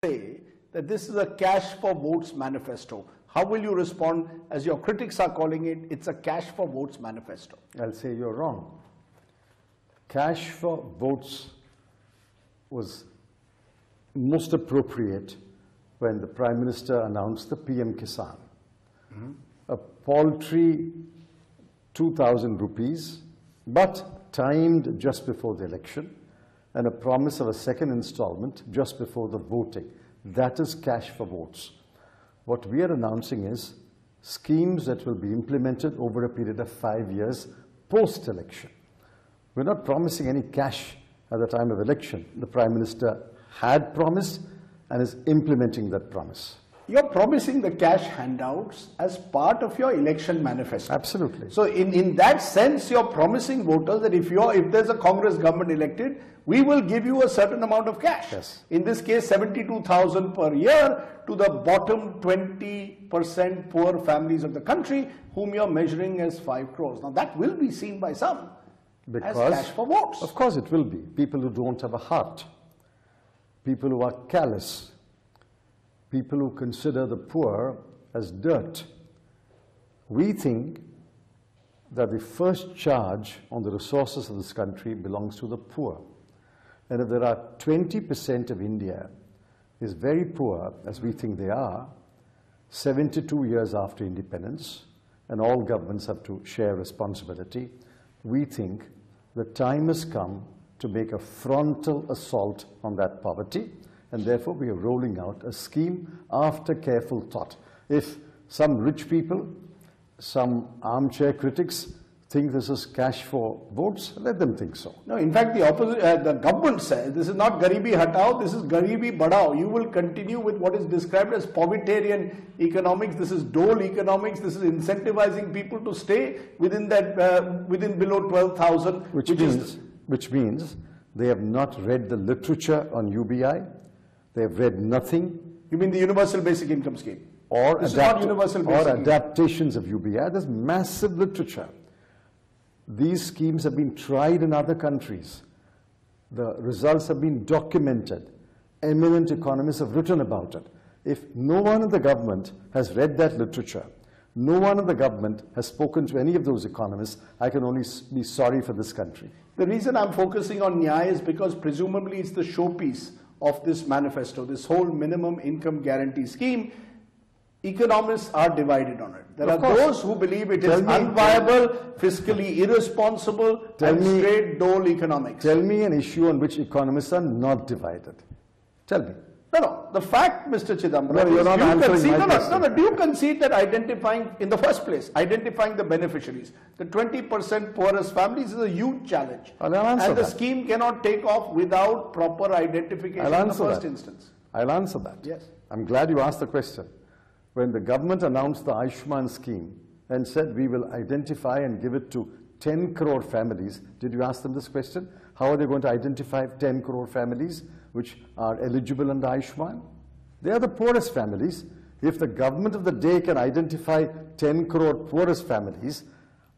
say that this is a cash for votes manifesto. How will you respond, as your critics are calling it, it's a cash for votes manifesto? I'll say you're wrong. Cash for votes was most appropriate when the Prime Minister announced the PM Kisan. A paltry 2,000 rupees, but timed just before the election, and a promise of a second installment just before the voting. That is cash for votes. What we are announcing is schemes that will be implemented over a period of 5 years post-election. We're not promising any cash at the time of election. The Prime Minister had promised and is implementing that promise. You're promising the cash handouts as part of your election manifesto. Absolutely. So in that sense, you're promising voters that if there's a Congress government elected, we will give you a certain amount of cash. Yes. In this case, 72,000 per year to the bottom 20% poor families of the country, whom you're measuring as 5 crores. Now that will be seen by some as cash for votes. Of course it will be. People who don't have a heart, people who are callous, people who consider the poor as dirt. We think that the first charge on the resources of this country belongs to the poor. And if there are 20% of India is very poor, as we think they are, 72 years after independence, and all governments have to share responsibility, we think the time has come to make a frontal assault on that poverty, and therefore we are rolling out a scheme after careful thought. If some rich people, some armchair critics think this is cash for votes, let them think so. No, in fact, the opposite, the government says this is not Garibi Hatao, this is Garibi Badao. You will continue with what is described as povertarian economics. This is dole economics. This is incentivizing people to stay within that, within below 12,000. Which means they have not read the literature on UBI. They have read nothing. You mean the Universal Basic Income Scheme? Or adaptations of UBI. There's massive literature. These schemes have been tried in other countries. The results have been documented. Eminent economists have written about it. If no one in the government has read that literature, no one in the government has spoken to any of those economists, I can only be sorry for this country. The reason I'm focusing on Nyaya is because presumably it's the showpiece of this manifesto, this whole minimum income guarantee scheme. Economists are divided on it. There are those who believe it is unviable, fiscally irresponsible, and straight dole economics. Tell me an issue on which economists are not divided. Tell me. No. The fact, Mr. Chidambaram, do you concede that identifying, in the first place, identifying the beneficiaries, the 20% poorest families is a huge challenge. And the scheme cannot take off without proper identification in the first instance. I'll answer that. Yes. I'm glad you asked the question. When the government announced the Ayushman scheme and said we will identify and give it to 10 crore families, did you ask them this question? How are they going to identify 10 crore families which are eligible under Ayushman? They are the poorest families. If the government of the day can identify 10 crore poorest families,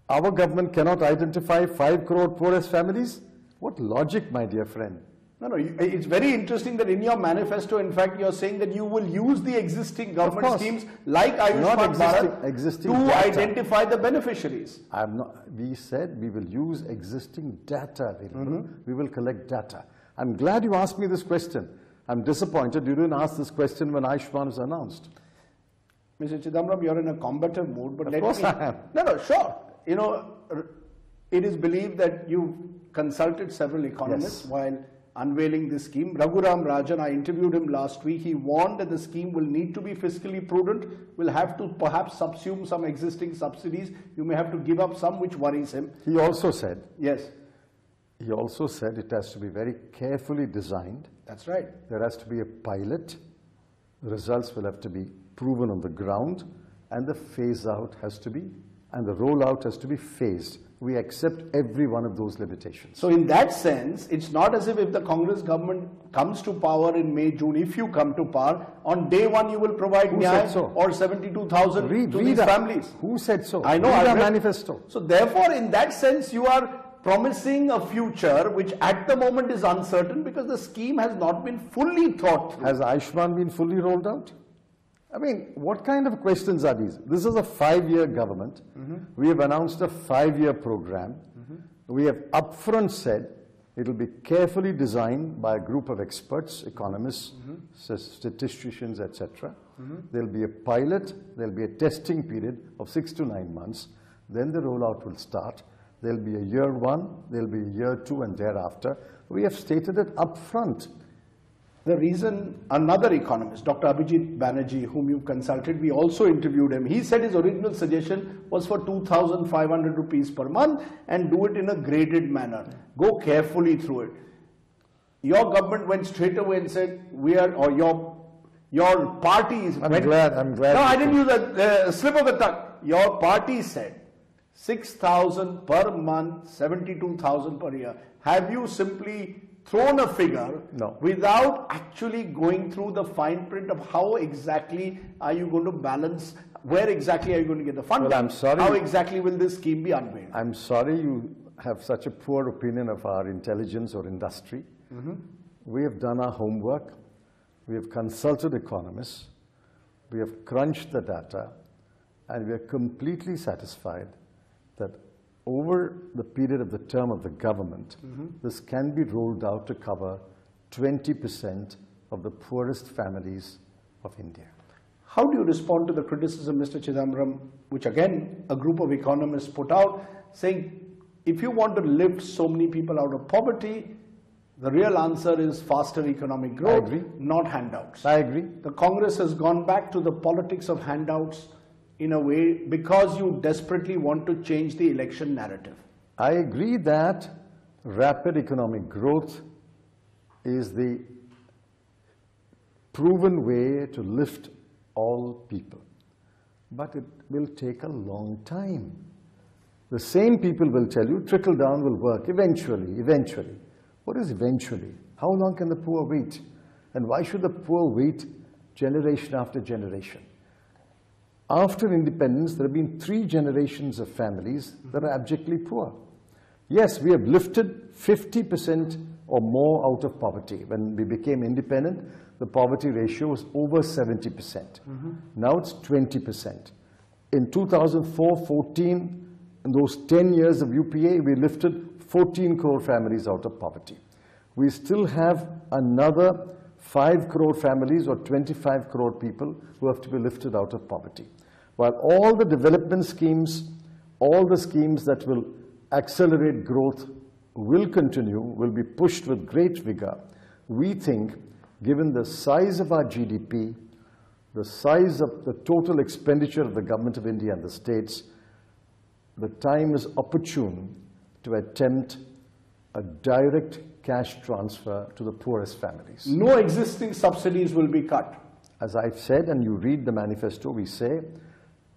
our government cannot identify 5 crore poorest families? What logic, my dear friend? No, it's very interesting that in your manifesto, in fact, you're saying that you will use the existing government schemes like Ayushman Bharat to identify the beneficiaries. We said we will use existing data. We will collect data. I'm glad you asked me this question. I'm disappointed you didn't ask this question when Ayushman was announced. Mr. Chidambaram, you're in a combative mood, but of course I am. No, sure. You know, it is believed that you consulted several economists while unveiling this scheme. Raghuram Rajan, I interviewed him last week. He warned that the scheme will need to be fiscally prudent, will have to perhaps subsume some existing subsidies. You may have to give up some, which worries him. He also said. Yes. He also said it has to be very carefully designed. That's right. There has to be a pilot. The results will have to be proven on the ground, and the phase out has to be, and the rollout has to be phased. We accept every one of those limitations. So in that sense, it's not as if the Congress government comes to power in May, June, if you come to power, on day one you will provide Nyaya or 72,000 to these families. Who said so? I know. Read our manifesto. So therefore, in that sense, you are promising a future which at the moment is uncertain because the scheme has not been fully thought through. Has Ayushman been fully rolled out? I mean, what kind of questions are these? This is a 5-year government. We have announced a 5-year program. We have upfront said it will be carefully designed by a group of experts, economists, statisticians, etc. There will be a pilot, there will be a testing period of 6 to 9 months. Then the rollout will start. There will be a year 1, there will be a year 2, and thereafter. We have stated it upfront. The reason, another economist, Dr. Abhijit Banerjee, whom you've consulted, we also interviewed him. He said his original suggestion was for 2,500 rupees per month and do it in a graded manner. Go carefully through it. Your government went straight away and said, we are, or your party is... I'm glad. No, I didn't use a slip of the tongue. Your party said 6,000 per month, 72,000 per year. Have you simply thrown a figure without actually going through the fine print of how exactly are you going to balance, where exactly are you going to get the funding? Well, I'm sorry. How exactly will this scheme be unveiled? I'm sorry you have such a poor opinion of our intelligence or industry. We have done our homework. We have consulted economists. We have crunched the data, and we are completely satisfied that over the period of the term of the government, this can be rolled out to cover 20% of the poorest families of India. How do you respond to the criticism, Mr. Chidambaram, which again a group of economists put out, saying if you want to lift so many people out of poverty, the real answer is faster economic growth, not handouts. I agree. The Congress has gone back to the politics of handouts in a way because you desperately want to change the election narrative. I agree that rapid economic growth is the proven way to lift all people. But it will take a long time. The same people will tell you trickle down will work eventually. What is eventually? How long can the poor wait? And why should the poor wait generation after generation? After independence, there have been 3 generations of families that are abjectly poor. Yes, we have lifted 50% or more out of poverty. When we became independent, the poverty ratio was over 70%. Now it's 20%. In 2004-14, in those 10 years of UPA, we lifted 14 crore families out of poverty. We still have another 5 crore families or 25 crore people who have to be lifted out of poverty. While all the development schemes, all the schemes that will accelerate growth will continue, will be pushed with great vigor, we think, given the size of our GDP, the size of the total expenditure of the Government of India and the states, the time is opportune to attempt a direct cash transfer to the poorest families. No existing subsidies will be cut. As I've said, and you read the manifesto, we say,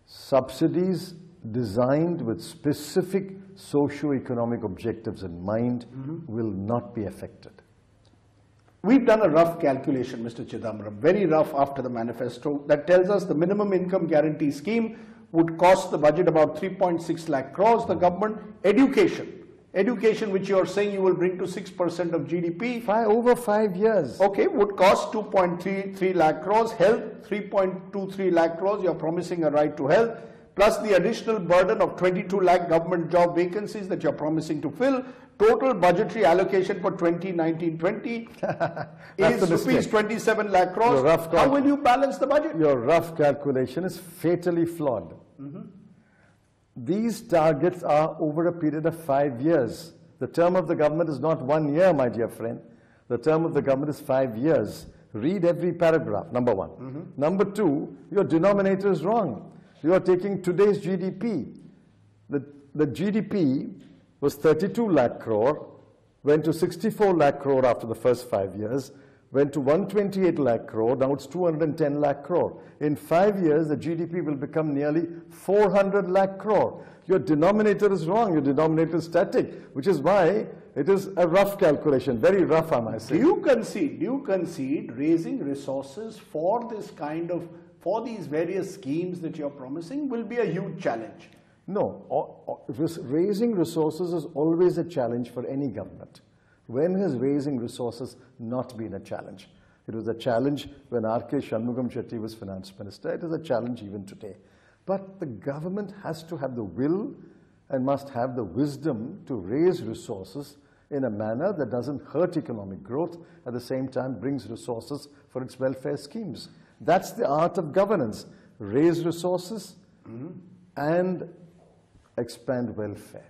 subsidies designed with specific socio-economic objectives in mind will not be affected. We've done a rough calculation, Mr. Chidambaram, very rough after the manifesto, that tells us the minimum income guarantee scheme would cost the budget about 3.6 lakh crores. The government, education which you are saying you will bring to 6% of GDP. Over 5 years. Okay, would cost 2.33 lakh crores. Health, 3.23 lakh crores. You are promising a right to health. Plus the additional burden of 22 lakh government job vacancies that you are promising to fill. Total budgetary allocation for 2019-20 is rupees 27 lakh crores. How will you balance the budget? Your rough calculation is fatally flawed. These targets are over a period of 5 years. The term of the government is not 1 year, my dear friend. The term of the government is 5 years. Read every paragraph, number 1. Number 2, your denominator is wrong. You are taking today's GDP. The GDP was 32 lakh crore, went to 64 lakh crore after the first 5 years, went to 128 lakh crore, now it's 210 lakh crore. In 5 years, the GDP will become nearly 400 lakh crore. Your denominator is wrong, your denominator is static, which is why it is a rough calculation, very rough, I might say. Do you concede raising resources for this kind of, for these various schemes that you're promising will be a huge challenge? No, raising resources is always a challenge for any government. When has raising resources not been a challenge? It was a challenge when R.K. Shanmugam Chetty was finance minister. It is a challenge even today. But the government has to have the will and must have the wisdom to raise resources in a manner that doesn't hurt economic growth, at the same time brings resources for its welfare schemes. That's the art of governance. Raise resources and expand welfare.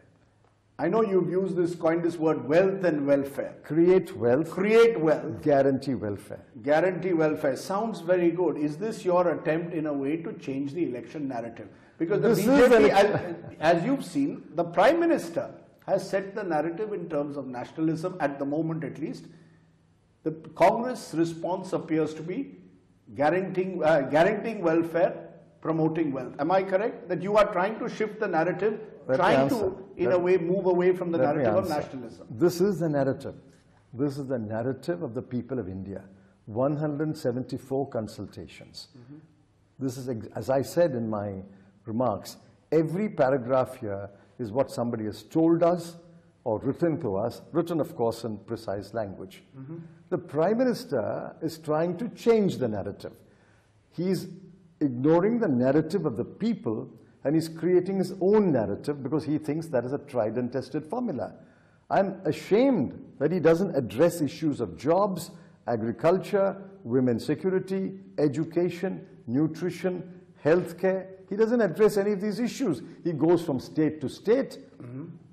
I know you've used this, coined this word, wealth and welfare. Create wealth. Create wealth. Guarantee welfare. Guarantee welfare. Sounds very good. Is this your attempt in a way to change the election narrative? Because the BJP, as you've seen, the Prime Minister has set the narrative in terms of nationalism, at the moment at least. The Congress response appears to be guaranteeing welfare, promoting wealth. Am I correct? That you are trying to shift the narrative, trying to, in a way, move away from the narrative of nationalism. This is the narrative. This is the narrative of the people of India. 174 consultations. This is, as I said in my remarks, every paragraph here is what somebody has told us or written to us, written, of course, in precise language. The Prime Minister is trying to change the narrative. He's ignoring the narrative of the people, and he's creating his own narrative because he thinks that is a tried and tested formula. I'm ashamed that he doesn't address issues of jobs, agriculture, women's security, education, nutrition, healthcare. He doesn't address any of these issues. He goes from state to state.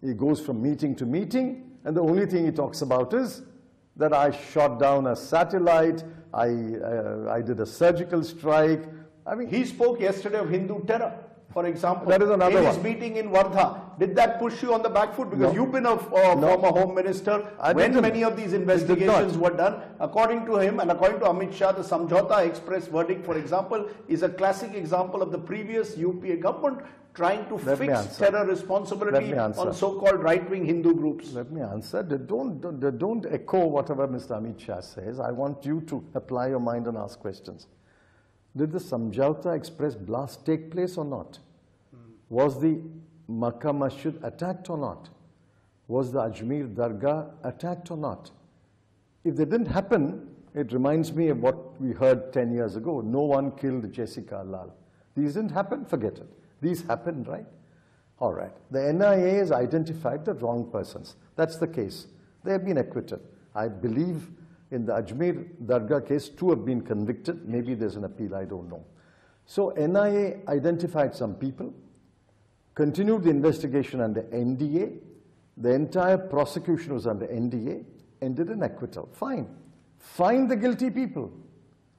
He goes from meeting to meeting, and the only thing he talks about is that I shot down a satellite, I did a surgical strike. I mean, he spoke yesterday of Hindu terror, for example. That is another in his meeting in Wardha. Did that push you on the back foot? Because you've been a former Home Minister when many of these investigations were done. According to him and according to Amit Shah, the Samjhauta Express verdict, for example, is a classic example of the previous UPA government trying to fix terror responsibility on so-called right-wing Hindu groups. Let me answer. Don't echo whatever Mr. Amit Shah says. I want you to apply your mind and ask questions. Did the Samjhauta Express blast take place or not? Was the Makkah Masjid attacked or not? Was the Ajmer Dargah attacked or not? If they didn't happen, it reminds me of what we heard 10 years ago. No one killed Jessica Lal. These didn't happen, forget it. These happened, right? All right. The NIA has identified the wrong persons. That's the case. They have been acquitted. I believe in the Ajmer Dargah case, 2 have been convicted. Maybe there's an appeal, I don't know. So NIA identified some people, continued the investigation under NDA. The entire prosecution was under NDA, ended in acquittal. Fine. Find the guilty people.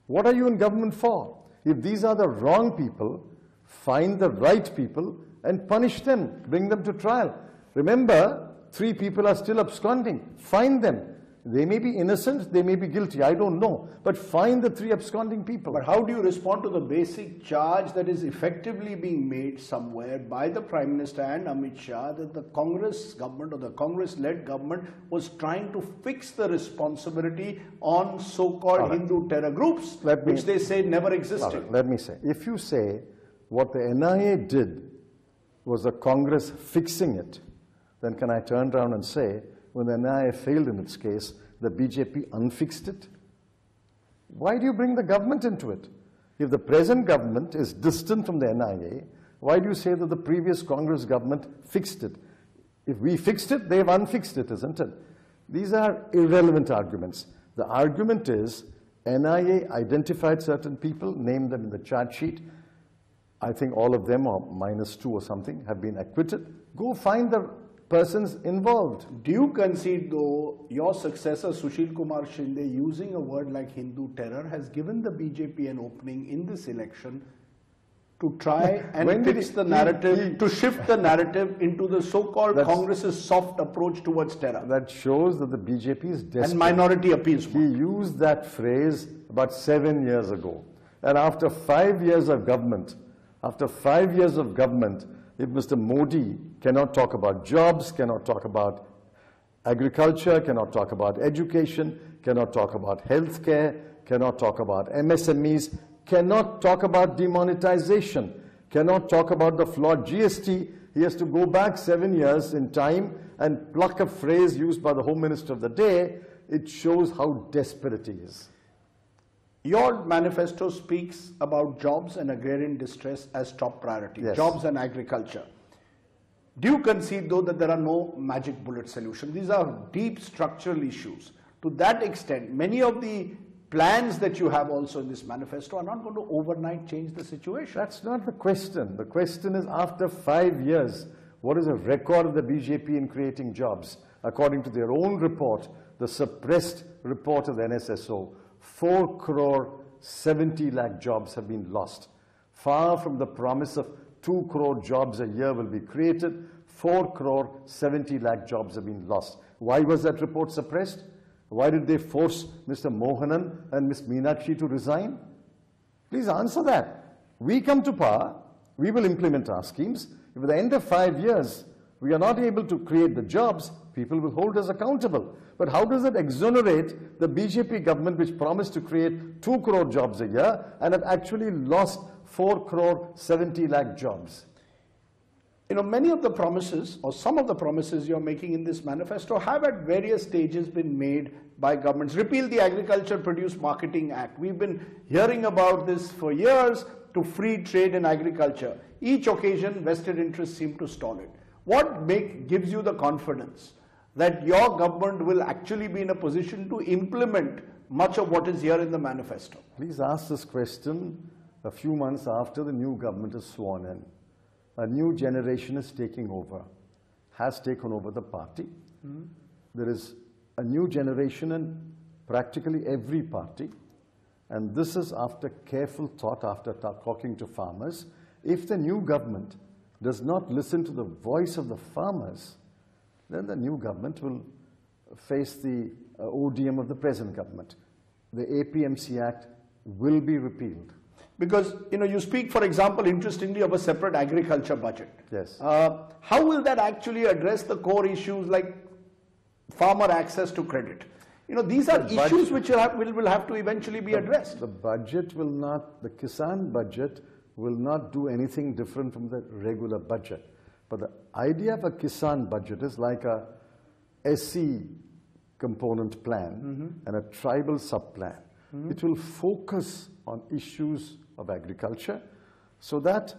What are you in government for? If these are the wrong people, find the right people and punish them, bring them to trial. Remember, 3 people are still absconding. Find them. They may be innocent, they may be guilty, I don't know. But find the 3 absconding people. But how do you respond to the basic charge that is effectively being made somewhere by the Prime Minister and Amit Shah that the Congress government or the Congress-led government was trying to fix the responsibility on so-called Hindu terror groups, which they say never existed? Let me say, if you say what the NIA did was the Congress fixing it, then can I turn around and say, when the NIA failed in its case, the BJP unfixed it? Why do you bring the government into it? If the present government is distant from the NIA, why do you say that the previous Congress government fixed it? If we fixed it, they've unfixed it, isn't it? These are irrelevant arguments. The argument is NIA identified certain people, named them in the charge sheet. I think all of them, or -2 or something, have been acquitted. Go find the persons involved. Do you concede, though, your successor Sushil Kumar Shinde, using a word like Hindu terror, has given the BJP an opening in this election to try and fix the narrative, to shift the narrative into the so-called Congress's soft approach towards terror? That shows that the BJP is desperate. And minority appeasement. He used that phrase about 7 years ago. And after 5 years of government, if Mr. Modi cannot talk about jobs, cannot talk about agriculture, cannot talk about education, cannot talk about healthcare, cannot talk about MSMEs, cannot talk about demonetization, cannot talk about the flawed GST, He has to go back 7 years in time and pluck a phrase used by the Home Minister of the day. It shows how desperate he is. Your manifesto speaks about jobs and agrarian distress as top priority, Yes. jobs and agriculture. Do you concede, though, that there are no magic bullet solutions? These are deep structural issues. To that extent, many of the plans that you have also in this manifesto are not going to overnight change the situation. That's not the question. The question is, after 5 years, what is the record of the BJP in creating jobs? According to their own report, the suppressed report of the NSSO, 4 crore 70 lakh jobs have been lost. Far from the promise of 2 crore jobs a year will be created, 4 crore 70 lakh jobs have been lost. Why was that report suppressed? Why did they force Mr. Mohanan and Ms. Meenakshi to resign? Please answer that. We come to power, we will implement our schemes. If at the end of 5 years we are not able to create the jobs, people will hold us accountable. But how does it exonerate the BJP government which promised to create 2 crore jobs a year and have actually lost 4 crore 70 lakh jobs? You know, many of the promises, or some of the promises you're making in this manifesto have at various stages been made by governments. Repeal the Agriculture Produce Marketing Act. We've been hearing about this for years, to free trade in agriculture. Each occasion, vested interests seem to stall it. What gives you the confidence that your government will actually be in a position to implement much of what is here in the manifesto? Please ask this question a few months after the new government is sworn in. A new generation is taking over, has taken over the party. There is a new generation in practically every party, and this is after careful thought, after talking to farmers. If the new government does not listen to the voice of the farmers, then the new government will face the odium of the present government. The APMC Act will be repealed. Because, you know, you speak, for example, interestingly, of a separate agriculture budget. Yes. How will that actually address the core issues like farmer access to credit? You know, these are issues which will have to eventually be addressed. The budget will not, the Kisan budget will not do anything different from the regular budget. But the idea of a Kisan budget is like a SC component plan and a tribal sub-plan. It will focus on issues of agriculture so that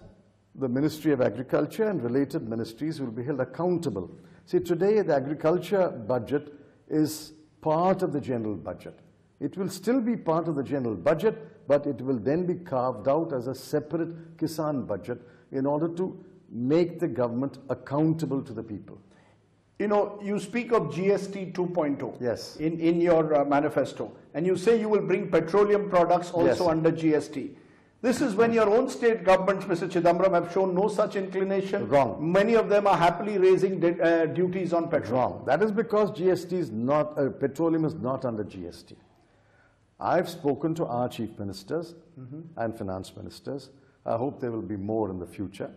the Ministry of Agriculture and related ministries will be held accountable. See, today the agriculture budget is part of the general budget. It will still be part of the general budget, but it will then be carved out as a separate Kisan budget in order to make the government accountable to the people. You know, you speak of GST 2.0 Yes. in your manifesto, and you say you will bring petroleum products also Yes. under GST. This is when your own state governments, Mr. Chidambaram, have shown no such inclination. Wrong. Many of them are happily raising duties on petrol. Wrong. That is because GST is not, petroleum is not under GST. I've spoken to our chief ministers and finance ministers. I hope there will be more in the future.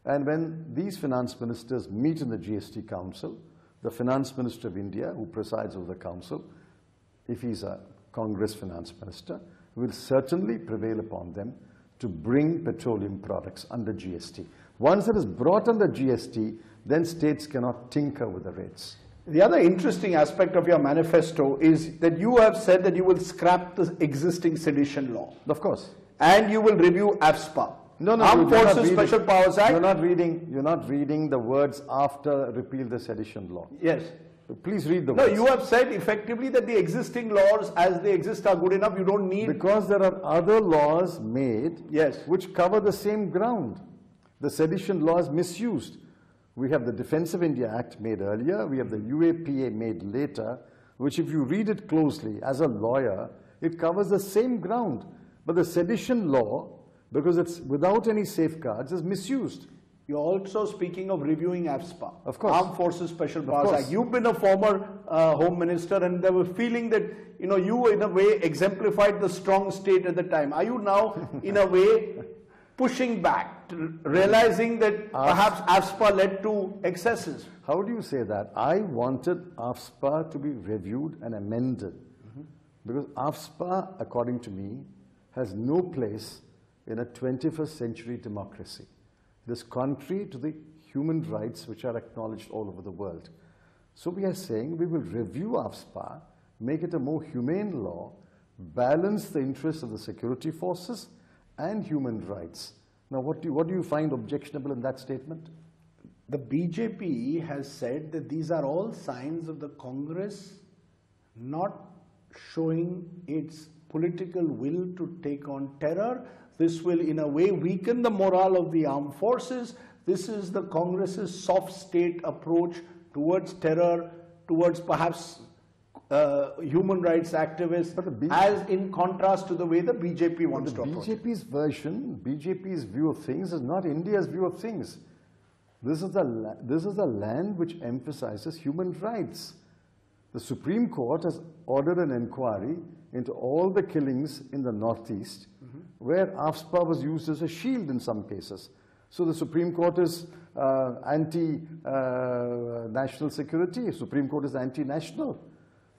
And when these finance ministers meet in the GST Council, the Finance Minister of India, who presides over the council, if he's a Congress finance minister, will certainly prevail upon them to bring petroleum products under GST. Once it is brought under GST, then states cannot tinker with the rates. The other interesting aspect of your manifesto is that you have said that you will scrap the existing sedition law. Of course. And you will review AFSPA. No, Armed Forces Special Powers Act. You're not reading the words after repeal the sedition law. Yes. Please read the No, words. you have said effectively that the existing laws as they exist are good enough. You don't need... Because there are other laws made Yes. which cover the same ground. The sedition law is misused. We have the Defence of India Act made earlier. We have the UAPA made later, which if you read it closely as a lawyer, it covers the same ground. But the sedition law, because it's without any safeguards, is misused. You're also speaking of reviewing AFSPA. Of course. Armed Forces Special Powers course. Act. You've been a former Home Minister, and there was feeling that, you know, you in a way exemplified the strong state at the time. Are you now in a way pushing back, realizing that perhaps AFSPA led to excesses? How do you say that? I wanted AFSPA to be reviewed and amended. Because AFSPA, according to me, has no place in a 21st century democracy. It is contrary to the human rights which are acknowledged all over the world. So we are saying we will review AFSPA, make it a more humane law, balance the interests of the security forces and human rights. Now, what do you find objectionable in that statement? The BJP has said that these are all signs of the Congress not showing its political will to take on terror. This will in a way weaken the morale of the armed forces. This is the Congress's soft state approach towards terror, towards perhaps human rights activists, as in contrast to the way the BJP wants to approach. BJP's version, BJP's view of things is not India's view of things. This is a land which emphasizes human rights. The Supreme Court has ordered an inquiry into all the killings in the Northeast, where AFSPA was used as a shield in some cases. So the Supreme Court is anti-national security. Supreme Court is anti-national.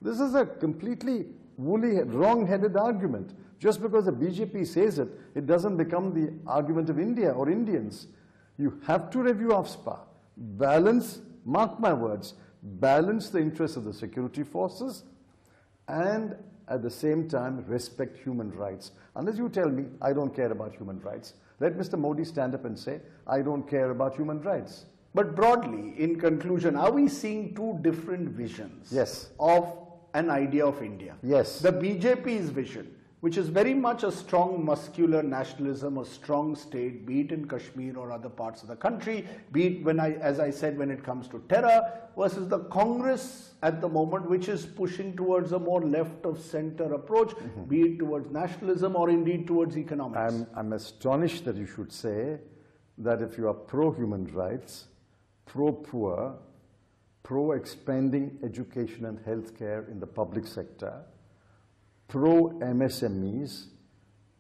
This is a completely woolly, wrong-headed argument. Just because the BJP says it, it doesn't become the argument of India or Indians. You have to review AFSPA, balance, mark my words, balance the interests of the security forces and at the same time respect human rights. Unless you tell me I don't care about human rights, let Mr. Modi stand up and say, I don't care about human rights. But broadly, in conclusion, are we seeing two different visions of an idea of India? Yes. The BJP's vision, which is very much a strong muscular nationalism, a strong state, be it in Kashmir or other parts of the country, be it, as I said, when it comes to terror, versus the Congress at the moment, which is pushing towards a more left-of-center approach, be it towards nationalism or indeed towards economics. I'm astonished that you should say that if you are pro-human rights, pro-poor, pro-expanding education and healthcare in the public sector, pro-MSMEs,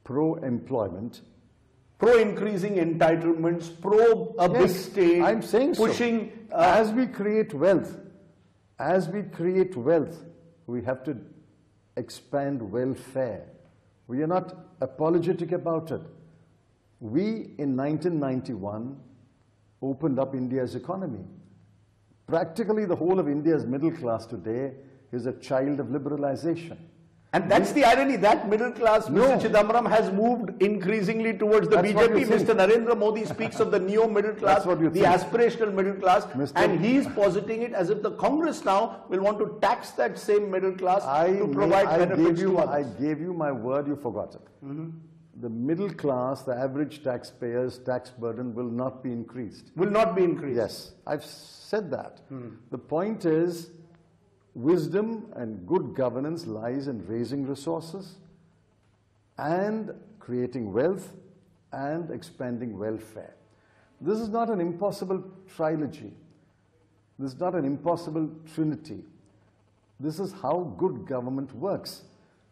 pro-employment, pro-increasing entitlements, pro-big state, I'm saying pushing... So. As we create wealth, we have to expand welfare. We are not apologetic about it. We, in 1991, opened up India's economy. Practically the whole of India's middle class today is a child of liberalization. And that's the irony, that middle class, Mr. Chidambaram, has moved increasingly towards the BJP. Mr. Narendra Modi speaks of the neo-middle class, the aspirational middle class, and he's positing it as if the Congress now will want to tax that same middle class to provide benefits to others. I gave you my word, you forgot it. The middle class, the average taxpayer's tax burden will not be increased. Will not be increased. Yes, I've said that. The point is, wisdom and good governance lies in raising resources and creating wealth and expanding welfare. This is not an impossible trilogy. This is not an impossible trinity. This is how good government works.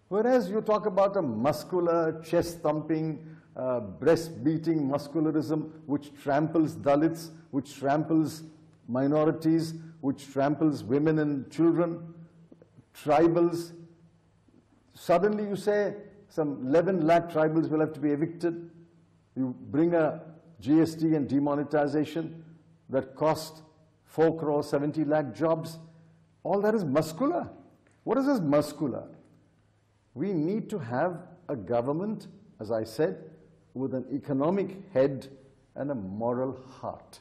Whereas you talk about a muscular, chest-thumping, breast-beating muscularism which tramples Dalits, which tramples minorities, which tramples women and children, tribals. Suddenly you say some 11 lakh tribals will have to be evicted. You bring a GST and demonetization that cost 4 crore 70 lakh jobs. All that is muscular. What is this muscular? We need to have a government, as I said, with an economic head and a moral heart.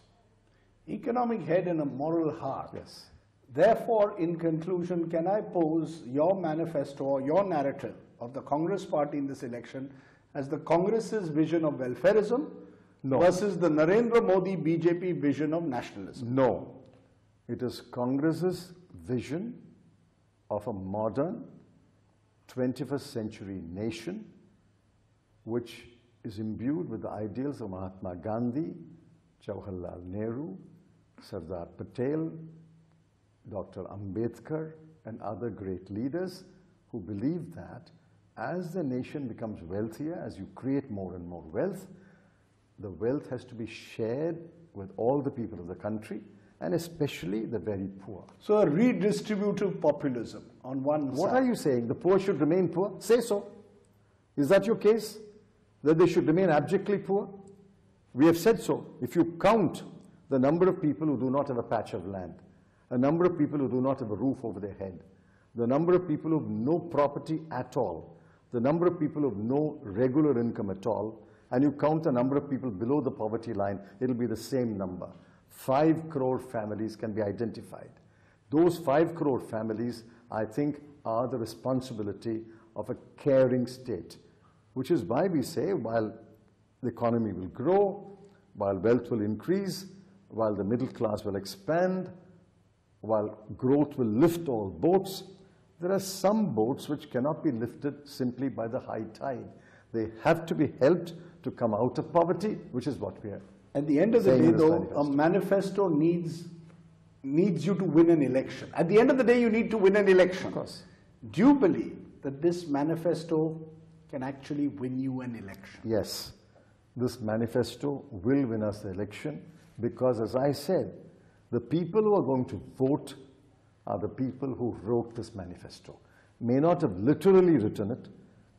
Economic head and a moral heart. Yes. Therefore, in conclusion, can I pose your manifesto or your narrative of the Congress party in this election as the Congress's vision of welfarism versus the Narendra Modi BJP vision of nationalism? No. It is Congress's vision of a modern 21st century nation which is imbued with the ideals of Mahatma Gandhi, Jawaharlal Nehru, Sardar Patel, Dr. Ambedkar, and other great leaders who believe that as the nation becomes wealthier, as you create more and more wealth, the wealth has to be shared with all the people of the country, and especially the very poor. So a redistributive populism on one side. What are you saying? The poor should remain poor? Say so. Is that your case? That they should remain abjectly poor? We have said so. If you count the number of people who do not have a patch of land, a number of people who do not have a roof over their head, the number of people who have no property at all, the number of people who have no regular income at all, and you count the number of people below the poverty line, it'll be the same number. 5 crore families can be identified. Those 5 crore families, I think, are the responsibility of a caring state, which is why we say while the economy will grow, while wealth will increase, while the middle class will expand, while growth will lift all boats, there are some boats which cannot be lifted simply by the high tide. They have to be helped to come out of poverty, which is what we are. At the end of the day, though, a manifesto needs you to win an election. At the end of the day, you need to win an election. Of course. Do you believe that this manifesto can actually win you an election? Yes. This manifesto will win us the election because, as I said, the people who are going to vote are the people who wrote this manifesto. May not have literally written it,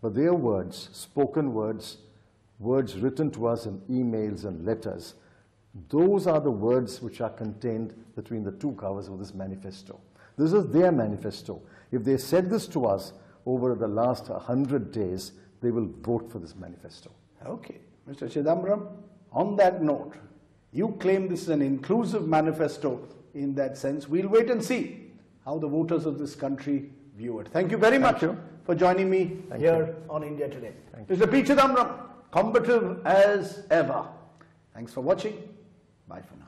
but their words, spoken words, words written to us in emails and letters, those are the words which are contained between the 2 covers of this manifesto. This is their manifesto. If they said this to us over the last 100 days, they will vote for this manifesto. Okay. Mr. Chidambaram, on that note, you claim this is an inclusive manifesto in that sense. We'll wait and see how the voters of this country view it. Thank you very much for joining me here on India Today. Mr. P Chidambaram, combative as ever. Thanks for watching. Bye for now.